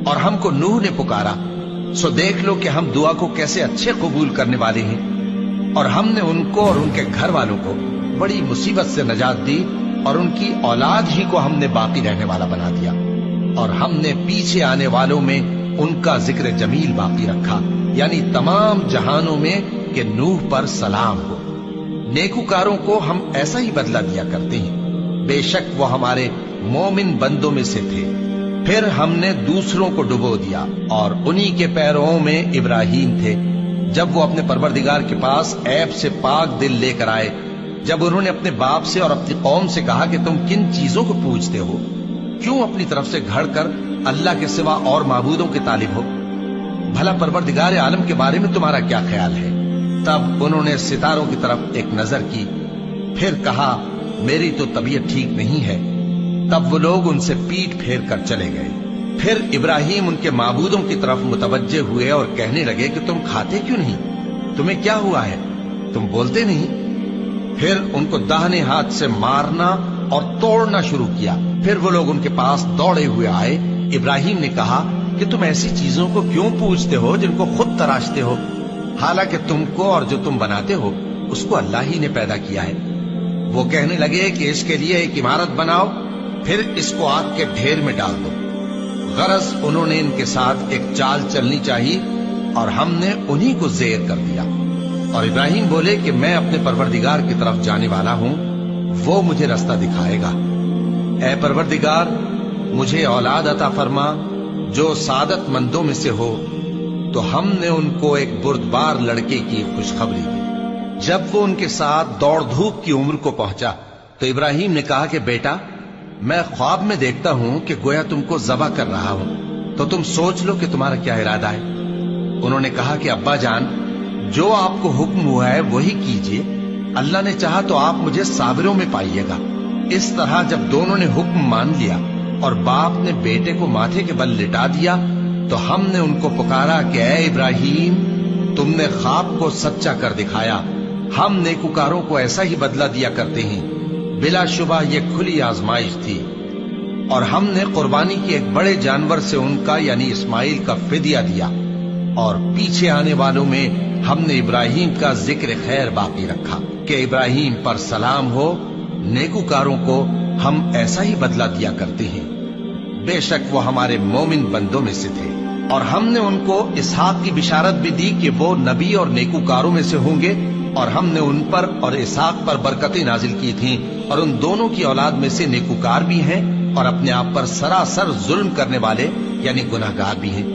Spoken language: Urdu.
اور ہم کو نوح نے پکارا، سو دیکھ لو کہ ہم دعا کو کیسے اچھے قبول کرنے والے ہیں، اور ہم نے ان کو اور ان کے گھر والوں کو بڑی مصیبت سے نجات دی، اور ان کی اولاد ہی کو ہم نے باقی رہنے والا بنا دیا، اور ہم نے پیچھے آنے والوں میں ان کا ذکر جمیل باقی رکھا، یعنی تمام جہانوں میں کہ نوح پر سلام ہو۔ نیکوکاروں کو ہم ایسا ہی بدلہ دیا کرتے ہیں، بے شک وہ ہمارے مومن بندوں میں سے تھے۔ پھر ہم نے دوسروں کو ڈبو دیا، اور انہی کے پیروں میں ابراہیم تھے، جب وہ اپنے پروردگار کے پاس عیب سے پاک دل لے کر آئے، جب انہوں نے اپنے باپ سے اور اپنی قوم سے کہا کہ تم کن چیزوں کو پوجتے ہو، کیوں اپنی طرف سے گھڑ کر اللہ کے سوا اور معبودوں کے طالب ہو؟ بھلا پروردگار عالم کے بارے میں تمہارا کیا خیال ہے؟ تب انہوں نے ستاروں کی طرف ایک نظر کی، پھر کہا میری تو طبیعت ٹھیک نہیں ہے۔ تب وہ لوگ ان سے پیٹ پھیر کر چلے گئے۔ پھر ابراہیم ان کے معبودوں کی طرف متوجہ ہوئے اور کہنے لگے کہ تم کھاتے کیوں نہیں؟ تمہیں کیا ہوا ہے؟ تم بولتے نہیں؟ پھر ان کو داہنے ہاتھ سے مارنا اور توڑنا شروع کیا۔ پھر وہ لوگ ان کے پاس دوڑے ہوئے آئے۔ ابراہیم نے کہا کہ تم ایسی چیزوں کو کیوں پوجتے ہو جن کو خود تراشتے ہو، حالانکہ تم کو اور جو تم بناتے ہو اس کو اللہ ہی نے پیدا کیا ہے۔ وہ کہنے لگے کہ اس کے لیے ایک عمارت بناؤ، پھر اس کو آگ کے ڈھیر میں ڈال دو۔ غرض انہوں نے ان کے ساتھ ایک چال چلنی چاہیے، اور ہم نے انہی کو زیر کر دیا۔ اور ابراہیم بولے کہ میں اپنے پروردگار کی طرف جانے والا ہوں، وہ مجھے رستہ دکھائے گا۔ اے پروردگار، مجھے اولاد عطا فرما جو سعادت مندوں میں سے ہو۔ تو ہم نے ان کو ایک بردبار لڑکے کی خوشخبری دی۔ جب وہ ان کے ساتھ دوڑ دھوپ کی عمر کو پہنچا تو ابراہیم نے کہا کہ بیٹا، میں خواب میں دیکھتا ہوں کہ گویا تم کو ذبح کر رہا ہوں، تو تم سوچ لو کہ تمہارا کیا ارادہ ہے۔ انہوں نے کہا کہ ابا جان، جو آپ کو حکم ہوا ہے وہی کیجئے، اللہ نے چاہا تو آپ مجھے صابروں میں پائیے گا۔ اس طرح جب دونوں نے حکم مان لیا اور باپ نے بیٹے کو ماتھے کے بل لٹا دیا، تو ہم نے ان کو پکارا کہ اے ابراہیم، تم نے خواب کو سچا کر دکھایا، ہم نیکوکاروں کو ایسا ہی بدلہ دیا کرتے ہیں۔ بلا شبہ یہ کھلی آزمائش تھی، اور ہم نے قربانی کی ایک بڑے جانور سے ان کا یعنی اسماعیل کا فدیہ دیا، اور پیچھے آنے والوں میں ہم نے ابراہیم کا ذکر خیر باقی رکھا کہ ابراہیم پر سلام ہو۔ نیکوکاروں کو ہم ایسا ہی بدلہ دیا کرتے ہیں، بے شک وہ ہمارے مومن بندوں میں سے تھے۔ اور ہم نے ان کو اسحاق کی بشارت بھی دی کہ وہ نبی اور نیکوکاروں میں سے ہوں گے، اور ہم نے ان پر اور اسحاق پر برکتیں نازل کی تھیں، اور ان دونوں کی اولاد میں سے نیکوکار بھی ہیں اور اپنے آپ پر سراسر ظلم کرنے والے یعنی گناہگار بھی ہیں۔